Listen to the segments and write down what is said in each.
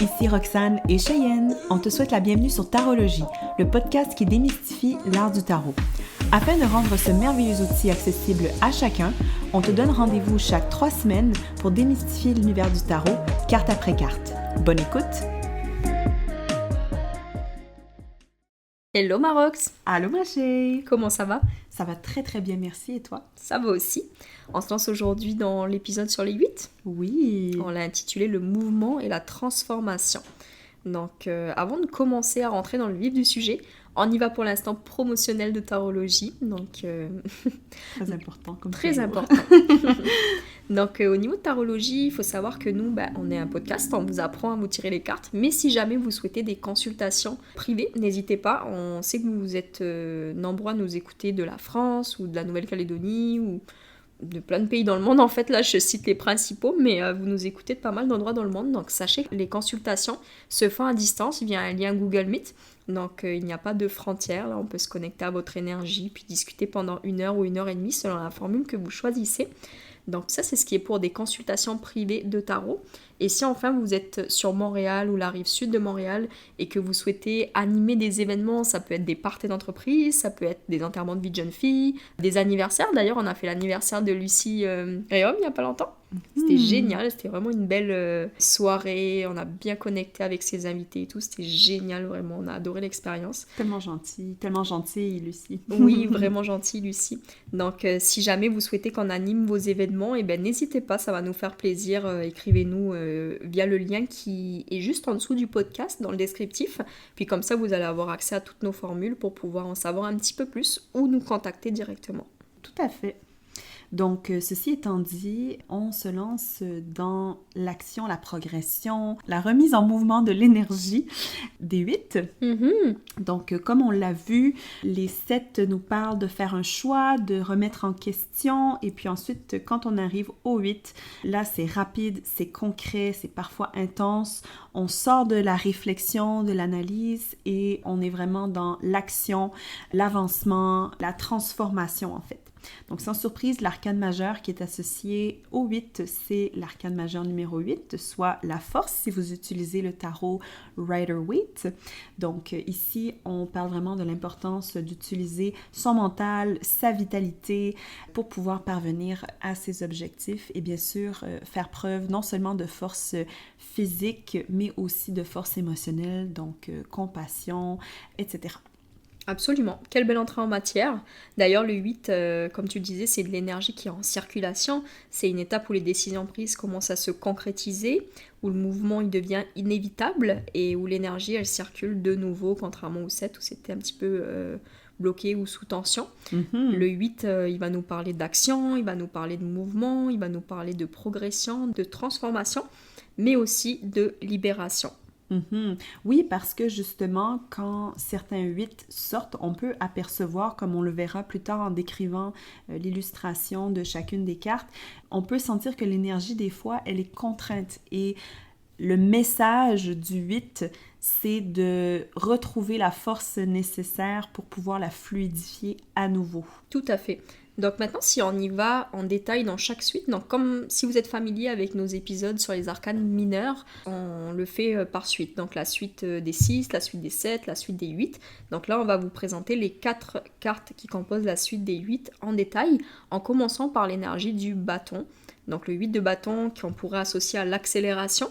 ici Roxane et Cheyenne. On te souhaite la bienvenue sur Tarologie, le podcast qui démystifie l'art du tarot. Afin de rendre ce merveilleux outil accessible à chacun, on te donne rendez-vous chaque 3 semaines pour démystifier l'univers du tarot, carte après carte. Bonne écoute! Hello Marox! Allô ma chérie! Comment ça va? Ça va très très bien, merci. Et toi? Ça va aussi. On se lance aujourd'hui dans l'épisode sur les 8. Oui! On l'a intitulé Le mouvement et la transformation. Donc avant de commencer à rentrer dans le vif du sujet, on y va pour l'instant promotionnel de tarologie. Donc, très important comme très toujours. important. Donc au niveau de tarologie, il faut savoir que nous, on est un podcast, on vous apprend à vous tirer les cartes. Mais si jamais vous souhaitez des consultations privées, n'hésitez pas. On sait que vous êtes nombreux à nous écouter de la France ou de la Nouvelle-Calédonie ou de plein de pays dans le monde. En fait, là, je cite les principaux, mais vous nous écoutez de pas mal d'endroits dans le monde. Donc sachez que les consultations se font à distance via un lien Google Meet. Donc il n'y a pas de frontières. Là, on peut se connecter à votre énergie puis discuter pendant 1 heure ou 1h30 selon la formule que vous choisissez. Donc ça, c'est ce qui est pour des consultations privées de tarot. Et si enfin vous êtes sur Montréal ou la rive sud de Montréal et que vous souhaitez animer des événements, ça peut être des parties d'entreprise, ça peut être des enterrements de vie de jeune fille, des anniversaires. D'ailleurs, on a fait l'anniversaire de Lucie Réhomme il n'y a pas longtemps. C'était génial, c'était vraiment une belle soirée, on a bien connecté avec ses invités et tout, c'était génial vraiment, on a adoré l'expérience. Tellement gentille Lucie. Oui, vraiment gentille Lucie. Donc si jamais vous souhaitez qu'on anime vos événements, n'hésitez pas, ça va nous faire plaisir, écrivez-nous via le lien qui est juste en dessous du podcast, dans le descriptif, puis comme ça vous allez avoir accès à toutes nos formules pour pouvoir en savoir un petit peu plus ou nous contacter directement. Tout à fait. Donc, ceci étant dit, on se lance dans l'action, la progression, la remise en mouvement de l'énergie des 8. Donc, comme on l'a vu, les 7 nous parlent de faire un choix, de remettre en question, et puis ensuite, quand on arrive au 8, là, c'est rapide, c'est concret, c'est parfois intense. On sort de la réflexion, de l'analyse, et on est vraiment dans l'action, l'avancement, la transformation, en fait. Donc, sans surprise, l'arcane majeur qui est associé au 8, c'est l'arcane majeur numéro 8, soit la force, si vous utilisez le tarot Rider-Waite. Donc, ici, on parle vraiment de l'importance d'utiliser son mental, sa vitalité pour pouvoir parvenir à ses objectifs et bien sûr, faire preuve non seulement de force physique, mais aussi de force émotionnelle, donc compassion, etc. Absolument, quelle belle entrée en matière. D'ailleurs, le 8, comme tu le disais, c'est de l'énergie qui est en circulation. C'est une étape où les décisions prises commencent à se concrétiser, où le mouvement il devient inévitable et où l'énergie elle circule de nouveau, contrairement au 7 où c'était un petit peu bloqué ou sous tension. Le 8, il va nous parler d'action, il va nous parler de mouvement, il va nous parler de progression, de transformation, mais aussi de libération. Oui, parce que justement, quand certains 8 sortent, on peut apercevoir, comme on le verra plus tard en décrivant l'illustration de chacune des cartes, on peut sentir que l'énergie, des fois, elle est contrainte. Et le message du 8, c'est de retrouver la force nécessaire pour pouvoir la fluidifier à nouveau. Tout à fait. Donc maintenant, si on y va en détail dans chaque suite, donc comme si vous êtes familier avec nos épisodes sur les arcanes mineurs, on le fait par suite. Donc la suite des 6, la suite des 7, la suite des 8. Donc là, on va vous présenter les 4 cartes qui composent la suite des 8 en détail, en commençant par l'énergie du bâton. Donc le 8 de bâton qu'on pourrait associer à l'accélération.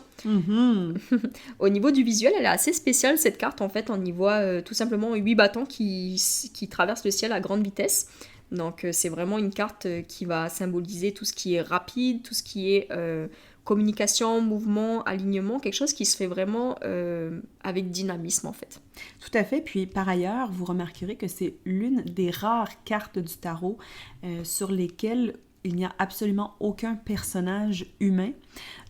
Au niveau du visuel, elle est assez spéciale cette carte. En fait, on y voit tout simplement 8 bâtons qui traversent le ciel à grande vitesse. Donc c'est vraiment une carte qui va symboliser tout ce qui est rapide, tout ce qui est communication, mouvement, alignement, quelque chose qui se fait vraiment avec dynamisme en fait. Tout à fait, puis par ailleurs, vous remarquerez que c'est l'une des rares cartes du tarot sur lesquelles il n'y a absolument aucun personnage humain.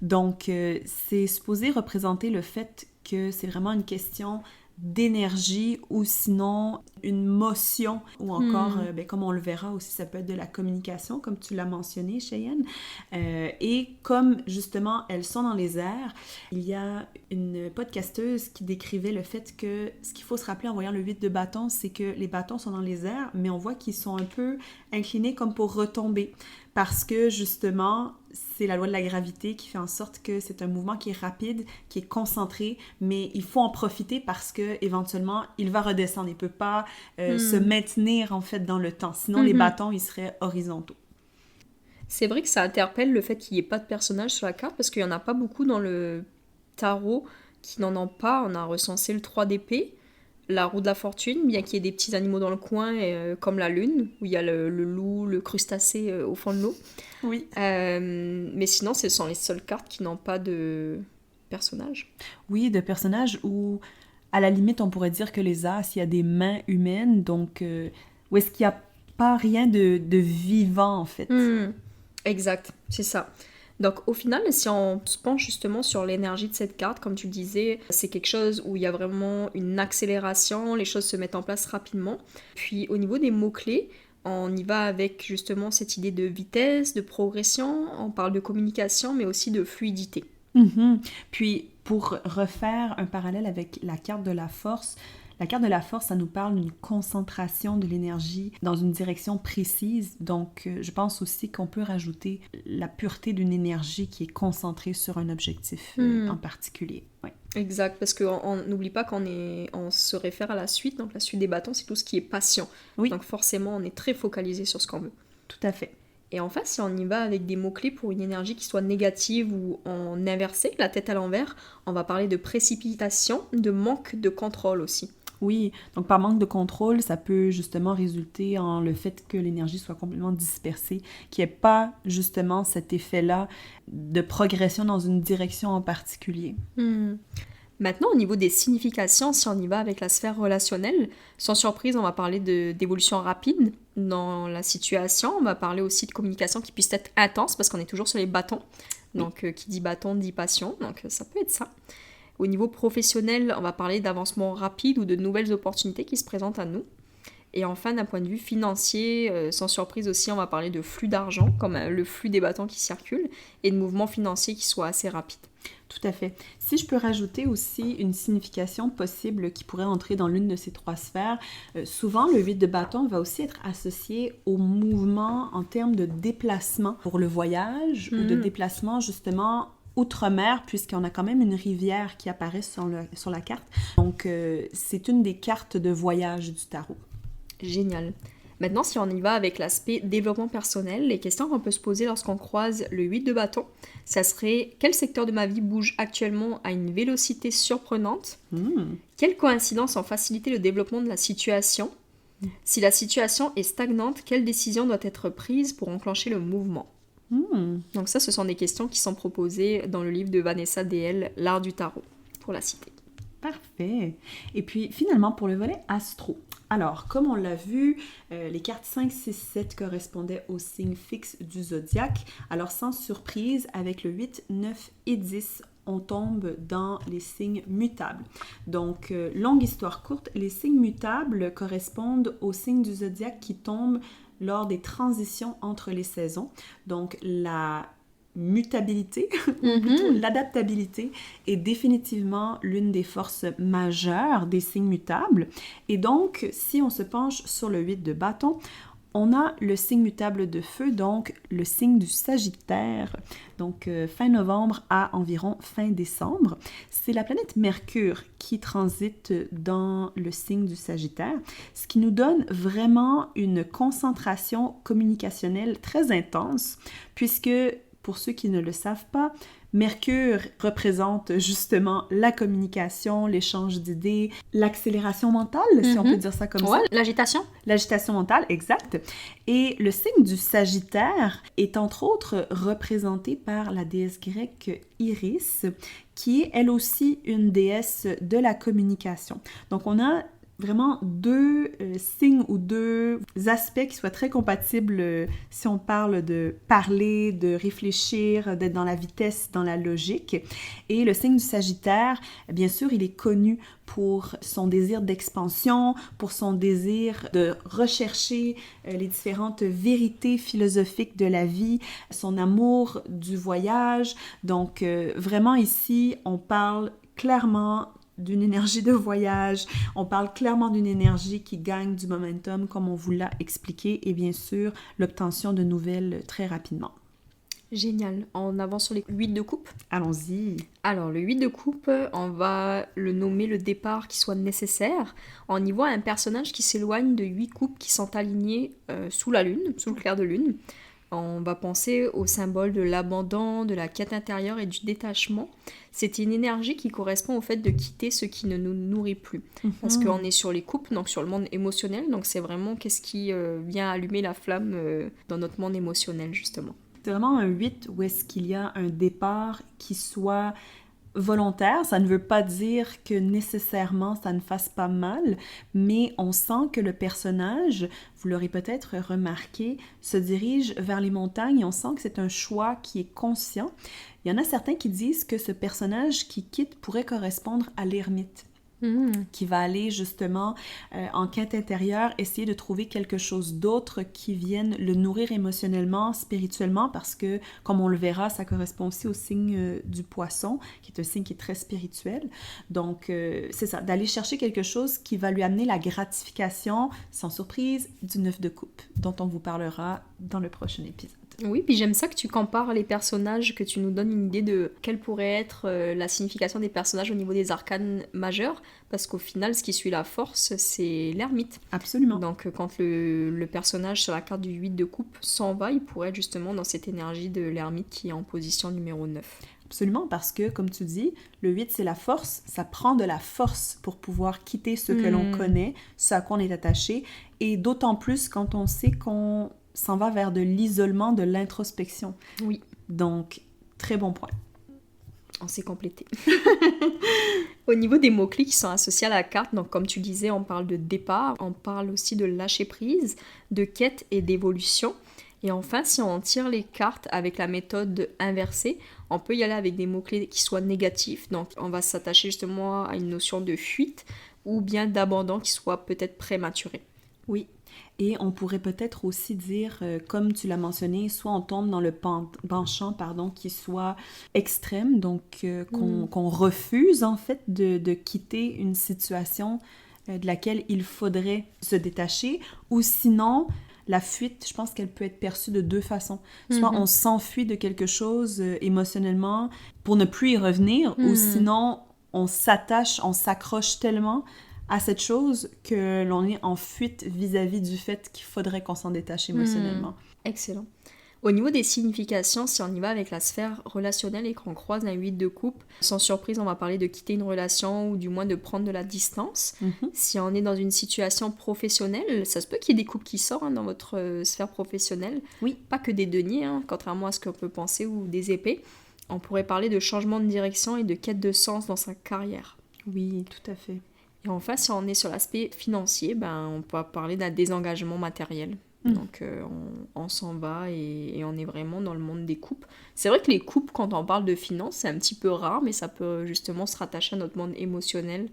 Donc c'est supposé représenter le fait que c'est vraiment une question d'énergie ou sinon une motion, ou encore, comme on le verra aussi, ça peut être de la communication, comme tu l'as mentionné, Cheyenne. Et comme, justement, elles sont dans les airs, il y a une podcasteuse qui décrivait le fait que ce qu'il faut se rappeler en voyant le 8 de bâton, c'est que les bâtons sont dans les airs, mais on voit qu'ils sont un peu inclinés comme pour retomber. Parce que, justement, c'est la loi de la gravité qui fait en sorte que c'est un mouvement qui est rapide, qui est concentré, mais il faut en profiter parce que éventuellement il va redescendre. Il ne peut pas se maintenir, en fait, dans le temps. Sinon, les bâtons, ils seraient horizontaux. C'est vrai que ça interpelle le fait qu'il n'y ait pas de personnage sur la carte, parce qu'il n'y en a pas beaucoup dans le tarot qui n'en ont pas. On a recensé le 3 d'épée, la roue de la fortune, bien qu'il y ait des petits animaux dans le coin, comme la lune, où il y a le loup, le crustacé au fond de l'eau. Oui. Mais sinon, ce sont les seules cartes qui n'ont pas de personnage. Oui, de personnages où, à la limite, on pourrait dire que les as, il y a des mains humaines, donc où est-ce qu'il n'y a pas rien de vivant, en fait. Exact, c'est ça. Donc au final, si on se penche justement sur l'énergie de cette carte, comme tu le disais, c'est quelque chose où il y a vraiment une accélération, les choses se mettent en place rapidement. Puis au niveau des mots-clés, on y va avec justement cette idée de vitesse, de progression, on parle de communication, mais aussi de fluidité. Puis pour refaire un parallèle avec la carte de la force, ça nous parle d'une concentration de l'énergie dans une direction précise. Donc, je pense aussi qu'on peut rajouter la pureté d'une énergie qui est concentrée sur un objectif en particulier. Ouais. Exact, parce qu'on n'oublie pas on se réfère à la suite. Donc, la suite des bâtons, c'est tout ce qui est passion. Oui. Donc, forcément, on est très focalisé sur ce qu'on veut. Tout à fait. Et en fait, si on y va avec des mots-clés pour une énergie qui soit négative ou en inversé, la tête à l'envers, on va parler de précipitation, de manque de contrôle aussi. Oui, donc par manque de contrôle, ça peut justement résulter en le fait que l'énergie soit complètement dispersée, qu'il n'y ait pas justement cet effet-là de progression dans une direction en particulier. Maintenant, au niveau des significations, si on y va avec la sphère relationnelle, sans surprise, on va parler d'évolution rapide dans la situation. On va parler aussi de communication qui puisse être intense, parce qu'on est toujours sur les bâtons. Donc, qui dit bâton dit passion, donc ça peut être ça. Au niveau professionnel, on va parler d'avancement rapide ou de nouvelles opportunités qui se présentent à nous. Et enfin, d'un point de vue financier, sans surprise aussi, on va parler de flux d'argent, comme le flux des bâtons qui circulent, et de mouvements financiers qui soient assez rapides. Tout à fait. Si je peux rajouter aussi une signification possible qui pourrait entrer dans l'une de ces trois sphères, souvent le 8 de bâton va aussi être associé au mouvement en termes de déplacement pour le voyage ou de déplacement justement outre-mer, puisqu'on a quand même une rivière qui apparaît sur la carte. Donc, c'est une des cartes de voyage du tarot. Génial. Maintenant, si on y va avec l'aspect développement personnel, les questions qu'on peut se poser lorsqu'on croise le 8 de bâton, ça serait « Quel secteur de ma vie bouge actuellement à une vélocité surprenante ? Quelles coïncidences ont facilité le développement de la situation ? Si la situation est stagnante, quelle décision doit être prise pour enclencher le mouvement ?» Donc ça, ce sont des questions qui sont proposées dans le livre de Vanessa D.L., L'art du tarot, pour la citer. Parfait. Et puis, finalement, pour le volet astro. Alors, comme on l'a vu, les cartes 5, 6, 7 correspondaient aux signes fixes du zodiaque. Alors, sans surprise, avec le 8, 9 et 10, on tombe dans les signes mutables. Donc, longue histoire courte, les signes mutables correspondent aux signes du zodiaque qui tombent lors des transitions entre les saisons. Donc, la mutabilité, ou plutôt l'adaptabilité, est définitivement l'une des forces majeures des signes mutables. Et donc, si on se penche sur le 8 de bâton, on a le signe mutable de feu, donc le signe du Sagittaire, donc fin novembre à environ fin décembre. C'est la planète Mercure qui transite dans le signe du Sagittaire, ce qui nous donne vraiment une concentration communicationnelle très intense, puisque, pour ceux qui ne le savent pas, Mercure représente justement la communication, l'échange d'idées, l'accélération mentale, si on peut dire ça comme ça. L'agitation. L'agitation mentale, exact. Et le signe du Sagittaire est entre autres représenté par la déesse grecque Iris, qui est elle aussi une déesse de la communication. Donc on a vraiment deux signes ou deux aspects qui soient très compatibles si on parle de parler, de réfléchir, d'être dans la vitesse, dans la logique. Et le signe du Sagittaire, bien sûr, il est connu pour son désir d'expansion, pour son désir de rechercher les différentes vérités philosophiques de la vie, son amour du voyage. Donc, vraiment ici, on parle clairement d'une énergie de voyage, on parle clairement d'une énergie qui gagne du momentum comme on vous l'a expliqué et bien sûr l'obtention de nouvelles très rapidement. Génial. On avance sur les 8 de coupe. Allons-y. Alors le 8 de coupe, on va le nommer le départ qui soit nécessaire. On y voit un personnage qui s'éloigne de 8 coupes qui sont alignées sous la lune, sous le clair de lune. On va penser au symbole de l'abandon, de la quête intérieure et du détachement. C'est une énergie qui correspond au fait de quitter ce qui ne nous nourrit plus. Parce qu'on est sur les coupes, donc sur le monde émotionnel. Donc c'est vraiment qu'est-ce qui vient allumer la flamme dans notre monde émotionnel, justement. C'est vraiment un 8 où est-ce qu'il y a un départ qui soit volontaire. Ça ne veut pas dire que nécessairement ça ne fasse pas mal, mais on sent que le personnage, vous l'aurez peut-être remarqué, se dirige vers les montagnes et on sent que c'est un choix qui est conscient. Il y en a certains qui disent que ce personnage qui quitte pourrait correspondre à l'ermite. Qui va aller justement en quête intérieure, essayer de trouver quelque chose d'autre qui vienne le nourrir émotionnellement, spirituellement, parce que, comme on le verra, ça correspond aussi au signe du poisson, qui est un signe qui est très spirituel. Donc, c'est ça, d'aller chercher quelque chose qui va lui amener la gratification, sans surprise, du 9 de coupe, dont on vous parlera dans le prochain épisode. Oui, puis j'aime ça que tu compares les personnages, que tu nous donnes une idée de quelle pourrait être la signification des personnages au niveau des arcanes majeurs, parce qu'au final, ce qui suit la force, c'est l'ermite. Absolument. Donc quand le personnage sur la carte du 8 de coupe s'en va, il pourrait être justement dans cette énergie de l'ermite qui est en position numéro 9. Absolument, parce que, comme tu dis, le 8, c'est la force. Ça prend de la force pour pouvoir quitter ce que l'on connaît, ce à quoi on est attaché, et d'autant plus quand on sait qu'on s'en va vers de l'isolement, de l'introspection. Oui. Donc, très bon point. On s'est complété. Au niveau des mots-clés qui sont associés à la carte, donc comme tu disais, on parle de départ, on parle aussi de lâcher prise, de quête et d'évolution. Et enfin, si on tire les cartes avec la méthode inversée, on peut y aller avec des mots-clés qui soient négatifs. Donc, on va s'attacher justement à une notion de fuite ou bien d'abandon qui soit peut-être prématuré. Oui. Et on pourrait peut-être aussi dire, comme tu l'as mentionné, soit on tombe dans le penchant qui soit extrême, donc qu'on refuse en fait de quitter une situation de laquelle il faudrait se détacher, ou sinon la fuite, je pense qu'elle peut être perçue de deux façons. Soit on s'enfuit de quelque chose émotionnellement pour ne plus y revenir, ou sinon on s'attache, on s'accroche tellement à cette chose que l'on est en fuite vis-à-vis du fait qu'il faudrait qu'on s'en détache émotionnellement. Excellent. Au niveau des significations, si on y va avec la sphère relationnelle et qu'on croise un 8 de coupe, sans surprise, on va parler de quitter une relation ou du moins de prendre de la distance. Si on est dans une situation professionnelle, ça se peut qu'il y ait des coupes qui sortent dans votre sphère professionnelle. Oui. Pas que des deniers, contrairement à ce qu'on peut penser, ou des épées. On pourrait parler de changement de direction et de quête de sens dans sa carrière. Oui, tout à fait. Et enfin, si on est sur l'aspect financier, on peut parler d'un désengagement matériel. Donc, on s'en va et on est vraiment dans le monde des coupes. C'est vrai que les coupes, quand on parle de finances, c'est un petit peu rare, mais ça peut justement se rattacher à notre monde émotionnel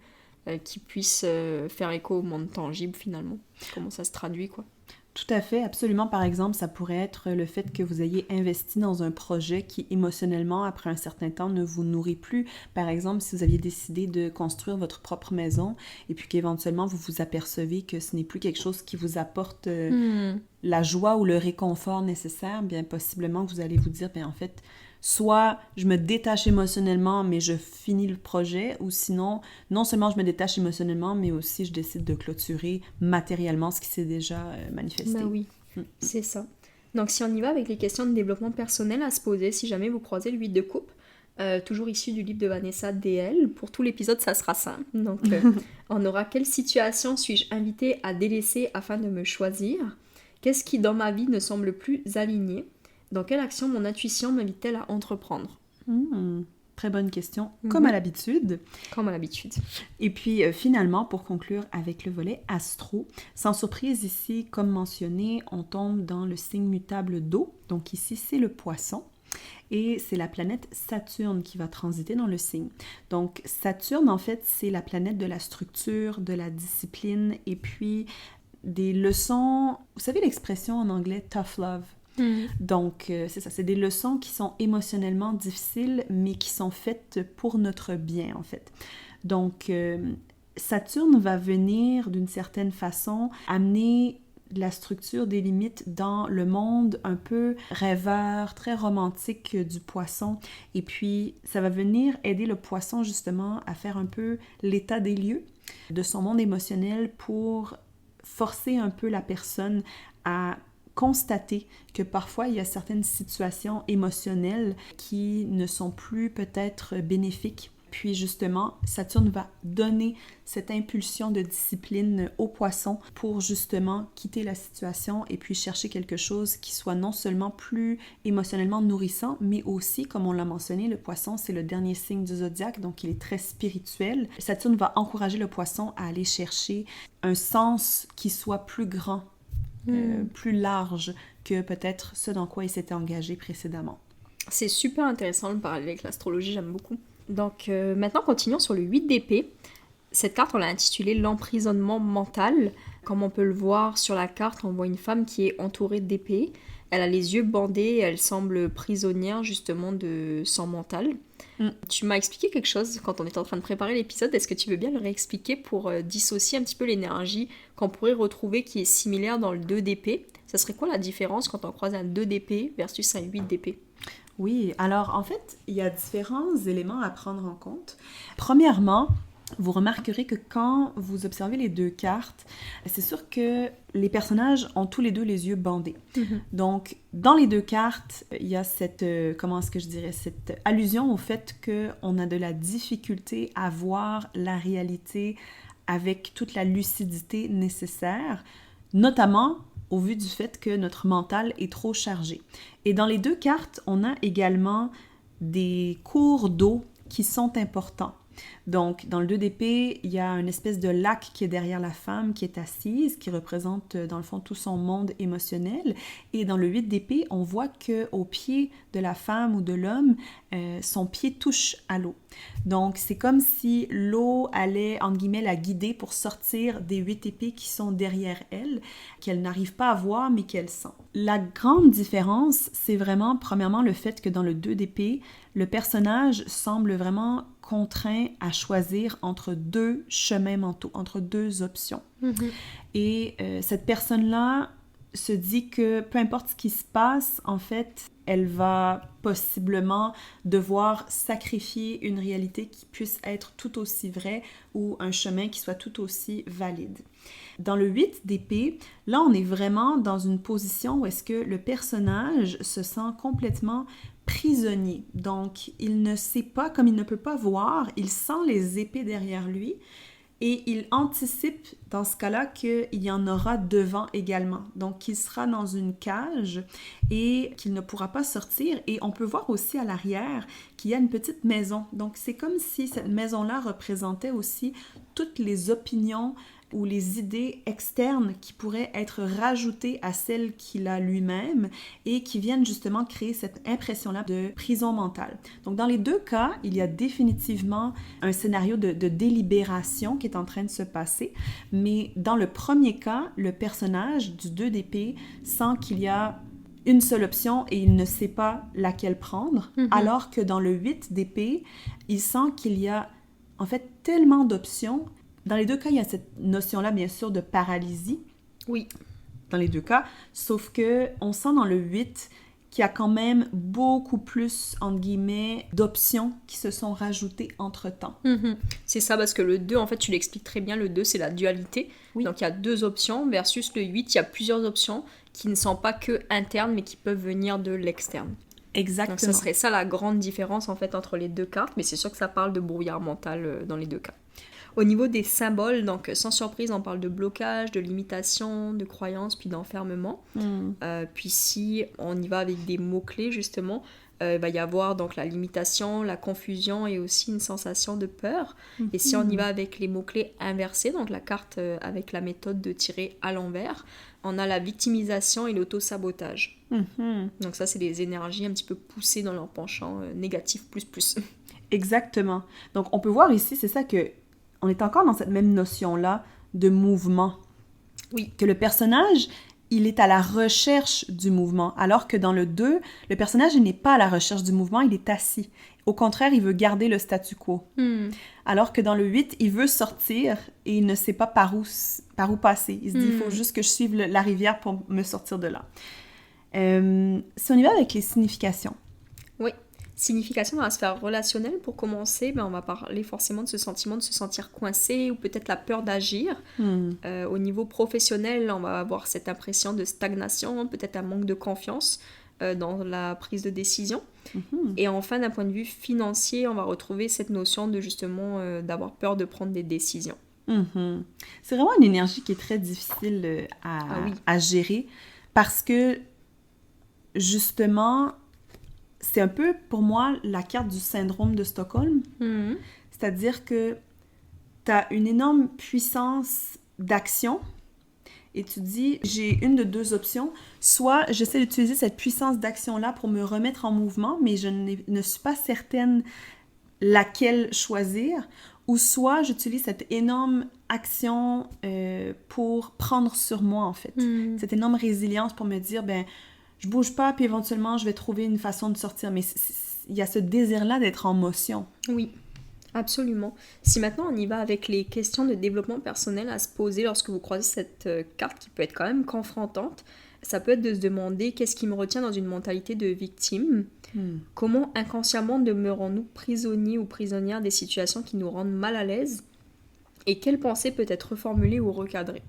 qui puisse faire écho au monde tangible, finalement. Comment ça se traduit, quoi. Tout à fait, absolument. Par exemple, ça pourrait être le fait que vous ayez investi dans un projet qui, émotionnellement, après un certain temps, ne vous nourrit plus. Par exemple, si vous aviez décidé de construire votre propre maison et puis qu'éventuellement, vous vous apercevez que ce n'est plus quelque chose qui vous apporte la joie ou le réconfort nécessaire, bien possiblement que vous allez vous dire, en fait, soit je me détache émotionnellement, mais je finis le projet, ou sinon, non seulement je me détache émotionnellement, mais aussi je décide de clôturer matériellement ce qui s'est déjà manifesté. Ben oui, c'est ça. Donc si on y va avec les questions de développement personnel à se poser, si jamais vous croisez le 8 de coupe, toujours issu du livre de Vanessa DL, pour tout l'épisode, ça sera simple. Donc on aura: quelle situation suis-je invitée à délaisser afin de me choisir? Qu'est-ce qui dans ma vie ne semble plus aligné? Dans quelle action mon intuition m'invite-t-elle à entreprendre? Très bonne question, comme à l'habitude. Comme à l'habitude. Et puis finalement, pour conclure avec le volet astro, sans surprise ici, comme mentionné, on tombe dans le signe mutable d'eau. Donc ici, c'est le poisson. Et c'est la planète Saturne qui va transiter dans le signe. Donc Saturne, en fait, c'est la planète de la structure, de la discipline et puis des leçons... Vous savez l'expression en anglais « tough love ». Donc, c'est ça, c'est des leçons qui sont émotionnellement difficiles, mais qui sont faites pour notre bien, en fait. Donc, Saturne va venir, d'une certaine façon, amener la structure des limites dans le monde un peu rêveur, très romantique du poisson. Et puis, ça va venir aider le poisson, justement, à faire un peu l'état des lieux de son monde émotionnel pour forcer un peu la personne à constater que parfois il y a certaines situations émotionnelles qui ne sont plus peut-être bénéfiques. Puis justement, Saturne va donner cette impulsion de discipline au poisson pour justement quitter la situation et puis chercher quelque chose qui soit non seulement plus émotionnellement nourrissant, mais aussi, comme on l'a mentionné, le poisson, c'est le dernier signe du zodiaque, donc il est très spirituel. Saturne va encourager le poisson à aller chercher un sens qui soit plus grand, plus large que peut-être ce dans quoi il s'était engagé précédemment. C'est super intéressant le parallèle avec l'astrologie, j'aime beaucoup. Donc maintenant, continuons sur le 8 d'épée. Cette carte, on l'a intitulée l'emprisonnement mental. Comme on peut le voir sur la carte, on voit une femme qui est entourée d'épées. Elle a les yeux bandés et elle semble prisonnière justement de son mental. Tu m'as expliqué quelque chose quand on était en train de préparer l'épisode. Est-ce que tu veux bien le réexpliquer pour dissocier un petit peu l'énergie qu'on pourrait retrouver qui est similaire dans le 2 d'épée? Ça serait quoi la différence quand on croise un 2 d'épée versus un 8 d'épée? Oui, alors en fait, il y a différents éléments à prendre en compte. Premièrement, vous remarquerez que quand vous observez les deux cartes, c'est sûr que les personnages ont tous les deux les yeux bandés. Donc, dans les deux cartes, il y a cette, cette allusion au fait qu'on a de la difficulté à voir la réalité avec toute la lucidité nécessaire, notamment au vu du fait que notre mental est trop chargé. Et dans les deux cartes, on a également des cours d'eau qui sont importants. Donc, dans le 2 d'épée, il y a une espèce de lac qui est derrière la femme qui est assise, qui représente dans le fond tout son monde émotionnel. Et dans le 8 d'épée, on voit qu'au pied de la femme ou de l'homme, son pied touche à l'eau. Donc, c'est comme si l'eau allait, entre guillemets, la guider pour sortir des 8 épées qui sont derrière elle, qu'elle n'arrive pas à voir, mais qu'elle sent. La grande différence, c'est vraiment, premièrement, le fait que dans le 2 d'épée, le personnage semble vraiment contraint à choisir entre deux chemins mentaux, entre deux options. Et cette personne-là se dit que peu importe ce qui se passe, en fait, elle va possiblement devoir sacrifier une réalité qui puisse être tout aussi vraie ou un chemin qui soit tout aussi valide. Dans le 8 d'épée, là, on est vraiment dans une position où est-ce que le personnage se sent complètement prisonnier. Donc, il ne sait pas, comme il ne peut pas voir, il sent les épées derrière lui et il anticipe dans ce cas-là qu'il y en aura devant également. Donc, qu'il sera dans une cage et qu'il ne pourra pas sortir. Et on peut voir aussi à l'arrière qu'il y a une petite maison. Donc, c'est comme si cette maison-là représentait aussi toutes les opinions ou les idées externes qui pourraient être rajoutées à celles qu'il a lui-même et qui viennent justement créer cette impression-là de prison mentale. Donc, dans les deux cas, il y a définitivement un scénario de délibération qui est en train de se passer, mais dans le premier cas, le personnage du 2 d'épée sent qu'il y a une seule option et il ne sait pas laquelle prendre, alors que dans le 8 d'épée, il sent qu'il y a en fait tellement d'options. Dans les deux cas, il y a cette notion-là, bien sûr, de paralysie. Oui. Dans les deux cas, sauf que on sent dans le 8 qu'il y a quand même beaucoup plus, entre guillemets, d'options qui se sont rajoutées entre-temps. C'est ça, parce que le 2, en fait, tu l'expliques très bien, le 2, c'est la dualité. Oui. Donc, il y a deux options, versus le 8, il y a plusieurs options qui ne sont pas que internes, mais qui peuvent venir de l'externe. Exactement. Donc, ce serait ça la grande différence, en fait, entre les deux cartes, mais c'est sûr que ça parle de brouillard mental dans les deux cas. Au niveau des symboles, donc sans surprise, on parle de blocage, de limitation, de croyance, puis d'enfermement. Puis si on y va avec des mots-clés, justement, il va y avoir donc la limitation, la confusion et aussi une sensation de peur. Et si on y va avec les mots-clés inversés, donc la carte avec la méthode de tirer à l'envers, on a la victimisation et l'auto-sabotage. Donc ça, c'est des énergies un petit peu poussées dans leur penchant négatif plus. Exactement. Donc, on peut voir ici, c'est ça que on est encore dans cette même notion-là de mouvement. Oui. Que le personnage, il est à la recherche du mouvement, alors que dans le 2, le personnage il n'est pas à la recherche du mouvement, il est assis. Au contraire, il veut garder le statu quo. Alors que dans le 8, il veut sortir et il ne sait pas par où passer. Il se dit, il faut juste que je suive la rivière pour me sortir de là. Si on y va avec les significations. Oui. Signification dans la sphère relationnelle, pour commencer, on va parler forcément de ce sentiment de se sentir coincé ou peut-être la peur d'agir. Au niveau professionnel, on va avoir cette impression de stagnation, peut-être un manque de confiance dans la prise de décision. Et enfin, d'un point de vue financier, on va retrouver cette notion de justement d'avoir peur de prendre des décisions. C'est vraiment une énergie qui est très difficile à gérer parce que justement, c'est un peu, pour moi, la carte du syndrome de Stockholm. C'est-à-dire que tu as une énorme puissance d'action et tu dis, j'ai une de deux options. Soit j'essaie d'utiliser cette puissance d'action-là pour me remettre en mouvement, mais je ne suis pas certaine laquelle choisir. Ou soit j'utilise cette énorme action pour prendre sur moi, en fait. Cette énorme résilience pour me dire, je bouge pas, puis éventuellement, je vais trouver une façon de sortir. Mais il y a ce désir-là d'être en motion. Oui, absolument. Si maintenant on y va avec les questions de développement personnel à se poser lorsque vous croisez cette carte qui peut être quand même confrontante, ça peut être de se demander qu'est-ce qui me retient dans une mentalité de victime. Comment inconsciemment demeurons-nous prisonniers ou prisonnières des situations qui nous rendent mal à l'aise et quelle pensée peut être reformulée ou recadrée.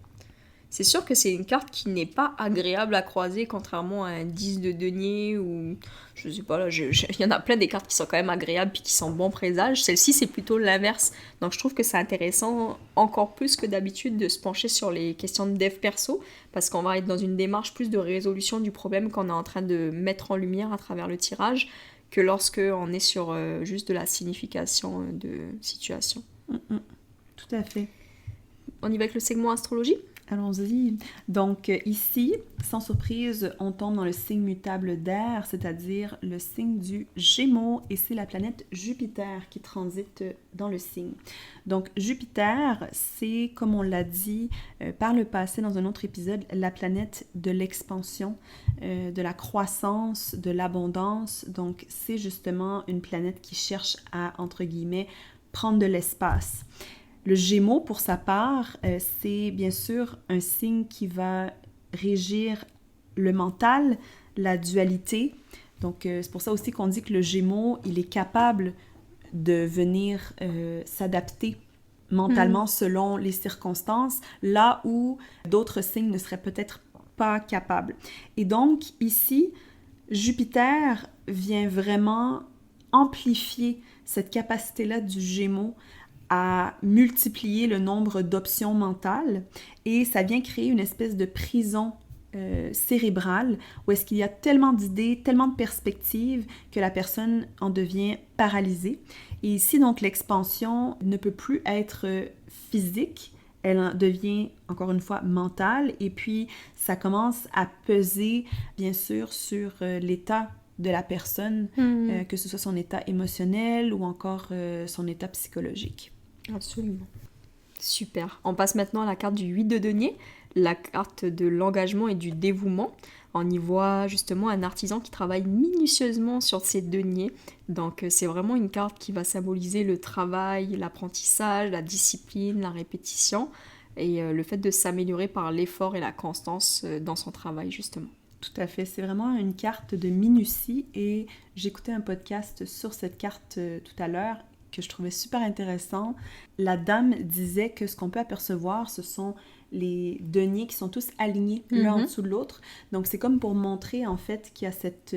C'est sûr que c'est une carte qui n'est pas agréable à croiser, contrairement à un 10 de denier ou... Je sais pas, là, il y en a plein des cartes qui sont quand même agréables puis qui sont bon présage. Celle-ci, c'est plutôt l'inverse. Donc je trouve que c'est intéressant, encore plus que d'habitude, de se pencher sur les questions de dev perso, parce qu'on va être dans une démarche plus de résolution du problème qu'on est en train de mettre en lumière à travers le tirage, que lorsque on est sur juste de la signification de situation. Tout à fait. On y va avec le segment astrologie ? Allons-y. Donc ici, sans surprise, on tombe dans le signe mutable d'air, c'est-à-dire le signe du Gémeaux, et c'est la planète Jupiter qui transite dans le signe. Donc Jupiter, c'est, comme on l'a dit par le passé dans un autre épisode, la planète de l'expansion, de la croissance, de l'abondance. Donc c'est justement une planète qui cherche à, entre guillemets, prendre de l'espace. Le Gémeaux, pour sa part, c'est bien sûr un signe qui va régir le mental, la dualité. Donc, c'est pour ça aussi qu'on dit que le Gémeaux, il est capable de venir s'adapter mentalement selon les circonstances, là où d'autres signes ne seraient peut-être pas capables. Et donc, ici, Jupiter vient vraiment amplifier cette capacité-là du Gémeaux à multiplier le nombre d'options mentales et ça vient créer une espèce de prison cérébrale où est-ce qu'il y a tellement d'idées, tellement de perspectives que la personne en devient paralysée. Et ici, donc, l'expansion ne peut plus être physique, elle devient, encore une fois, mentale et puis ça commence à peser, bien sûr, sur l'état de la personne, que ce soit son état émotionnel ou encore son état psychologique. Absolument. Super. On passe maintenant à la carte du 8 de denier, la carte de l'engagement et du dévouement. On y voit justement un artisan qui travaille minutieusement sur ses deniers. Donc c'est vraiment une carte qui va symboliser le travail, l'apprentissage, la discipline, la répétition et le fait de s'améliorer par l'effort et la constance dans son travail justement. Tout à fait. C'est vraiment une carte de minutie et j'écoutais un podcast sur cette carte tout à l'heure que je trouvais super intéressant. La dame disait que ce qu'on peut apercevoir, ce sont les deniers qui sont tous alignés l'un en dessous de l'autre. Donc, c'est comme pour montrer, en fait, qu'il y a cette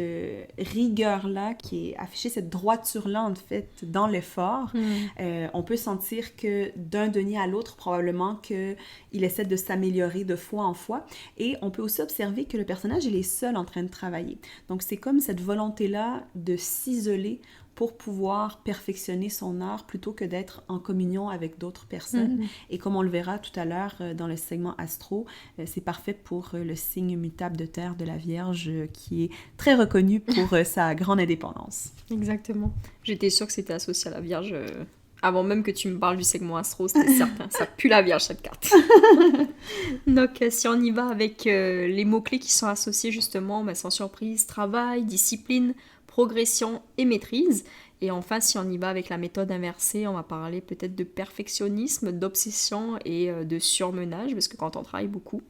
rigueur-là qui est affichée, cette droiture-là, en fait, dans l'effort. On peut sentir que d'un denier à l'autre, probablement qu'il essaie de s'améliorer de fois en fois. Et on peut aussi observer que le personnage, il est seul en train de travailler. Donc, c'est comme cette volonté-là de s'isoler pour pouvoir perfectionner son art plutôt que d'être en communion avec d'autres personnes. Et comme on le verra tout à l'heure dans le segment astro, c'est parfait pour le signe mutable de terre de la Vierge qui est très reconnu pour sa grande indépendance. Exactement. J'étais sûre que c'était associé à la Vierge. Avant même que tu me parles du segment astro, c'était certain. Ça pue la Vierge, cette carte. Donc, si on y va avec les mots-clés qui sont associés justement, sans surprise, travail, discipline, progression et maîtrise. Et enfin, si on y va avec la méthode inversée, on va parler peut-être de perfectionnisme, d'obsession et de surmenage, parce que quand on travaille beaucoup,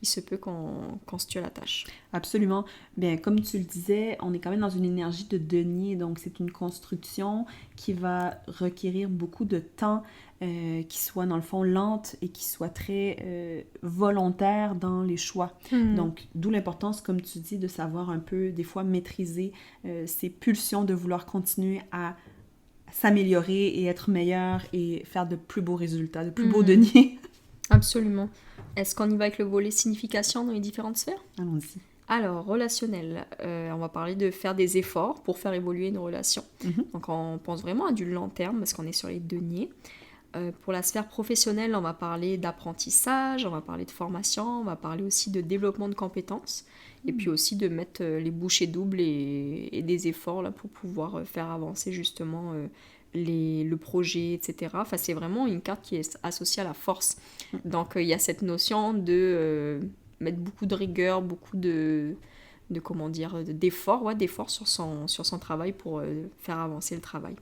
il se peut qu'on se tue à la tâche. Absolument. Bien, comme tu le disais, on est quand même dans une énergie de denier, donc c'est une construction qui va requérir beaucoup de temps, qui soit dans le fond lente et qui soit très volontaire dans les choix. Donc, d'où l'importance, comme tu dis, de savoir un peu, des fois, maîtriser ces pulsions de vouloir continuer à s'améliorer et être meilleur et faire de plus beaux résultats, de plus beaux deniers. Absolument. Est-ce qu'on y va avec le volet signification dans les différentes sphères ? Allons-y. Alors, relationnel, on va parler de faire des efforts pour faire évoluer une relation. Donc, on pense vraiment à du long terme parce qu'on est sur les deniers. Pour la sphère professionnelle, on va parler d'apprentissage, on va parler de formation, on va parler aussi de développement de compétences et puis aussi de mettre les bouchées doubles et des efforts là, pour pouvoir faire avancer justement le projet, etc. Enfin, c'est vraiment une carte qui est associée à la force. Donc, il y a cette notion de mettre beaucoup de rigueur, beaucoup d'efforts sur son travail pour faire avancer le travail.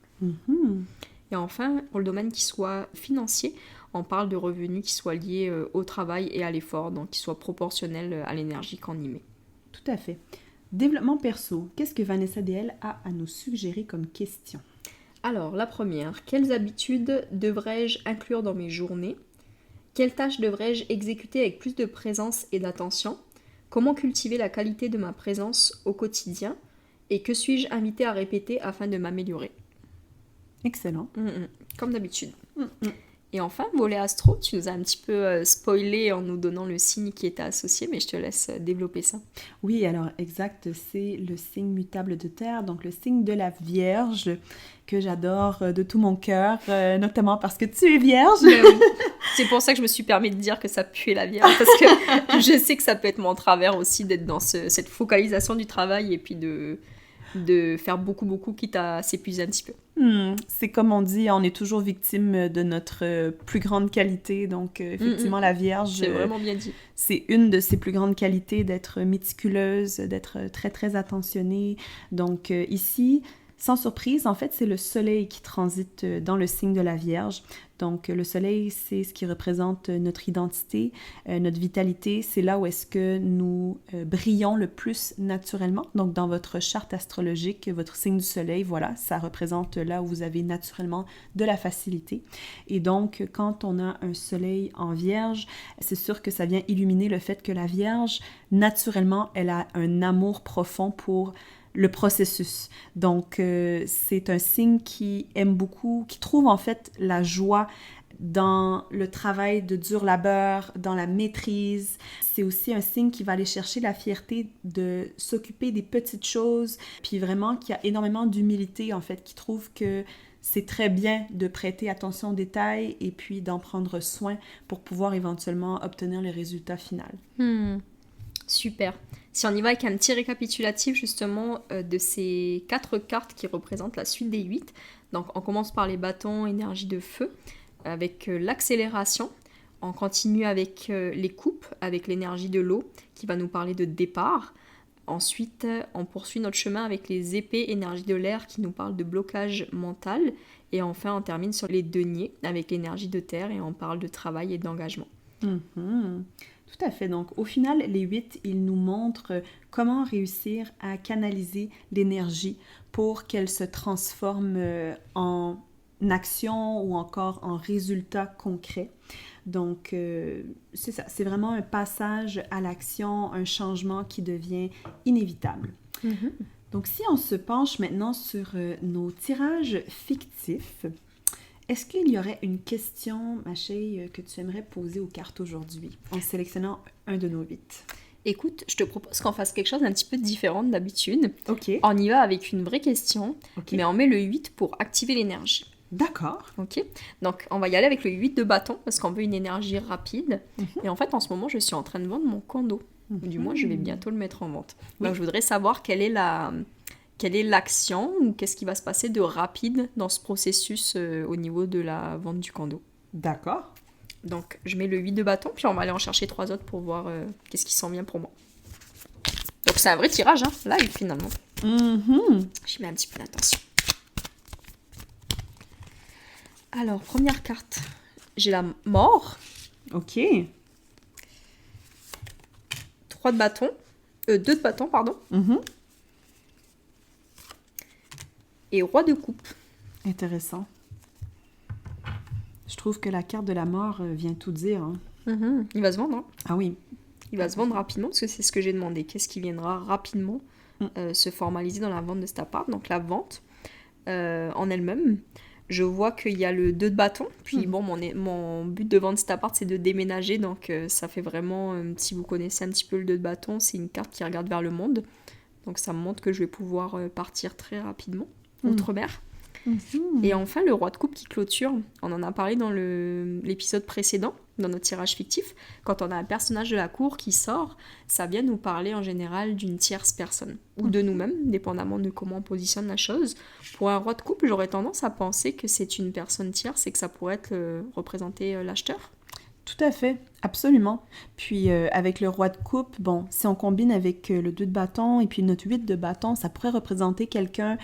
Et enfin, pour le domaine qui soit financier, on parle de revenus qui soient liés au travail et à l'effort, donc qui soient proportionnels à l'énergie qu'on y met. Tout à fait. Développement perso, qu'est-ce que Vanessa DL a à nous suggérer comme question? Alors, la première, quelles habitudes devrais-je inclure dans mes journées? Quelles tâches devrais-je exécuter avec plus de présence et d'attention? Comment cultiver la qualité de ma présence au quotidien? Et que suis-je invitée à répéter afin de m'améliorer? Excellent. Comme d'habitude. Et enfin, volet astro, tu nous as un petit peu spoilé en nous donnant le signe qui était associé, mais je te laisse développer ça. Oui, alors exact, c'est le signe mutable de terre, donc le signe de la Vierge, que j'adore de tout mon cœur, notamment parce que tu es Vierge. Oui. C'est pour ça que je me suis permis de dire que ça puait la Vierge, parce que je sais que ça peut être mon travers aussi d'être dans cette focalisation du travail et puis de faire beaucoup, quitte à s'épuiser un petit peu. C'est comme on dit, on est toujours victime de notre plus grande qualité, donc effectivement la Vierge... C'est vraiment bien dit. C'est une de ses plus grandes qualités d'être méticuleuse, d'être très très attentionnée. Donc ici, sans surprise, en fait, c'est le soleil qui transite dans le signe de la Vierge. Donc, le soleil, c'est ce qui représente notre identité, notre vitalité. C'est là où est-ce que nous brillons le plus naturellement. Donc, dans votre charte astrologique, votre signe du soleil, voilà, ça représente là où vous avez naturellement de la facilité. Et donc, quand on a un soleil en Vierge, c'est sûr que ça vient illuminer le fait que la Vierge, naturellement, elle a un amour profond pour le processus. Donc, c'est un signe qui aime beaucoup, qui trouve en fait la joie dans le travail de dur labeur, dans la maîtrise. C'est aussi un signe qui va aller chercher la fierté de s'occuper des petites choses, puis vraiment qui a énormément d'humilité en fait, qui trouve que c'est très bien de prêter attention aux détails et puis d'en prendre soin pour pouvoir éventuellement obtenir le résultat final. Super. Si on y va avec un petit récapitulatif justement de ces 4 cartes qui représentent la suite des 8. Donc on commence par les bâtons, énergie de feu, avec l'accélération. On continue avec les coupes, avec l'énergie de l'eau, qui va nous parler de départ. Ensuite, on poursuit notre chemin avec les épées, énergie de l'air, qui nous parle de blocage mental. Et enfin, on termine sur les deniers, avec l'énergie de terre, et on parle de travail et d'engagement. Tout à fait. Donc, au final, les 8, ils nous montrent comment réussir à canaliser l'énergie pour qu'elle se transforme en action ou encore en résultat concret. Donc, c'est ça, c'est vraiment un passage à l'action, un changement qui devient inévitable. Mhm. Donc, si on se penche maintenant sur nos tirages fictifs, est-ce qu'il y aurait une question, Maché, que tu aimerais poser aux cartes aujourd'hui, en sélectionnant un de nos 8? Écoute, je te propose qu'on fasse quelque chose d'un petit peu différent d'habitude. OK. On y va avec une vraie question, OK. mais on met le 8 pour activer l'énergie. D'accord. Ok, donc on va y aller avec le 8 de bâton parce qu'on veut une énergie rapide. Mhm. Et en fait, en ce moment, je suis en train de vendre mon condo. Ou du moins, je vais bientôt le mettre en vente. Oui. Donc, je voudrais savoir quelle est l'action ou qu'est-ce qui va se passer de rapide dans ce processus au niveau de la vente du condo. D'accord. Donc, je mets le 8 de bâton, puis on va aller en chercher 3 autres pour voir qu'est-ce qui s'en vient pour moi. Donc, c'est un vrai tirage, hein, live finalement. Mhm. J'y mets un petit peu d'attention. Alors, première carte, j'ai la mort, OK. 2 de bâton, pardon, Mhm. et roi de coupe. Intéressant. Je trouve que la carte de la mort vient tout dire. Hein. Il va se vendre, hein. Ah oui. Il va se vendre rapidement parce que c'est ce que j'ai demandé. Qu'est-ce qui viendra rapidement se formaliser dans la vente de cet appart? Donc la vente en elle-même. Je vois qu'il y a le 2 de bâton. Puis bon, mon but de vendre cet appart, c'est de déménager. Donc ça fait vraiment, si vous connaissez un petit peu le 2 de bâton, c'est une carte qui regarde vers le monde. Donc ça me montre que je vais pouvoir partir très rapidement, outre-mer. Et enfin, le roi de coupe qui clôture. On en a parlé dans l'épisode précédent, dans notre tirage fictif. Quand on a un personnage de la cour qui sort, ça vient nous parler en général d'une tierce personne, ou de nous-mêmes, dépendamment de comment on positionne la chose. Pour un roi de coupe, j'aurais tendance à penser que c'est une personne tierce et que ça pourrait représenter l'acheteur. Tout à fait, absolument. Puis avec le roi de coupe, bon, si on combine avec le 2 de bâton et puis notre 8 de bâton, ça pourrait représenter quelqu'un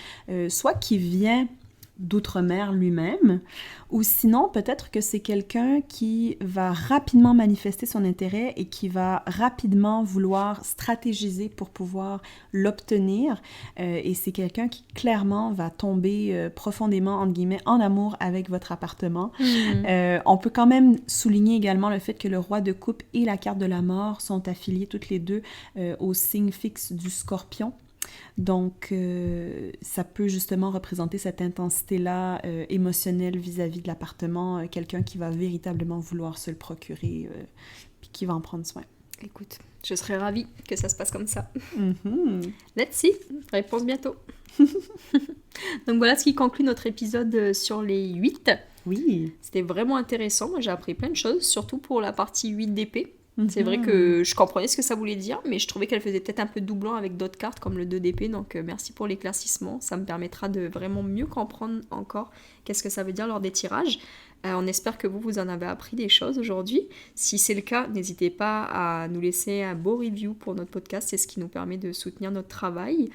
soit qui vient d'outre-mer lui-même, ou sinon peut-être que c'est quelqu'un qui va rapidement manifester son intérêt et qui va rapidement vouloir stratégiser pour pouvoir l'obtenir, et c'est quelqu'un qui clairement va tomber profondément, entre guillemets, en amour avec votre appartement. On peut quand même souligner également le fait que le roi de coupe et la carte de la mort sont affiliés toutes les deux au signe fixe du Scorpion. Donc, ça peut justement représenter cette intensité-là émotionnelle vis-à-vis de l'appartement, quelqu'un qui va véritablement vouloir se le procurer, puis qui va en prendre soin. Écoute, je serais ravie que ça se passe comme ça. Mm-hmm. Let's see, réponse bientôt. Donc voilà ce qui conclut notre épisode sur les 8. Oui. C'était vraiment intéressant, moi j'ai appris plein de choses, surtout pour la partie 8 d'épée. C'est vrai que je comprenais ce que ça voulait dire, mais je trouvais qu'elle faisait peut-être un peu doublant avec d'autres cartes comme le 2 d'épée, donc merci pour l'éclaircissement. Ça me permettra de vraiment mieux comprendre encore qu'est-ce que ça veut dire lors des tirages. On espère que vous en avez appris des choses aujourd'hui. Si c'est le cas, n'hésitez pas à nous laisser un beau review pour notre podcast, c'est ce qui nous permet de soutenir notre travail,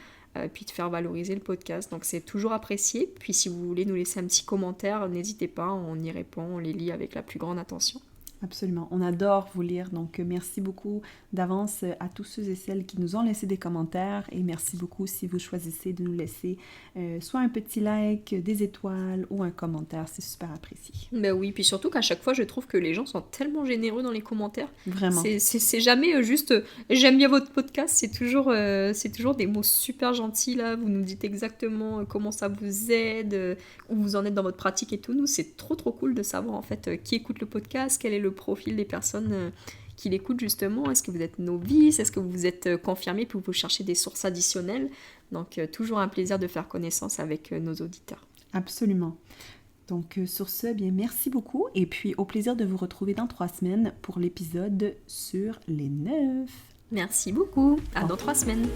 puis de faire valoriser le podcast. Donc c'est toujours apprécié. Puis si vous voulez nous laisser un petit commentaire, n'hésitez pas, on y répond, on les lit avec la plus grande attention. Absolument. On adore vous lire, donc merci beaucoup d'avance à tous ceux et celles qui nous ont laissé des commentaires et merci beaucoup si vous choisissez de nous laisser soit un petit like, des étoiles ou un commentaire, c'est super apprécié. Ben oui, puis surtout qu'à chaque fois je trouve que les gens sont tellement généreux dans les commentaires. Vraiment. C'est jamais juste j'aime bien votre podcast, c'est toujours des mots super gentils là, vous nous dites exactement comment ça vous aide, où vous en êtes dans votre pratique et tout. Nous c'est trop cool de savoir en fait qui écoute le podcast, quel est le profil des personnes qui l'écoutent justement. Est-ce que vous êtes novice? Est-ce que vous êtes confirmé puis vous cherchez des sources additionnelles? Donc toujours un plaisir de faire connaissance avec nos auditeurs. Absolument. Donc sur ce, bien merci beaucoup et puis au plaisir de vous retrouver dans 3 semaines pour l'épisode sur les 9. Merci beaucoup. À dans 3 semaines.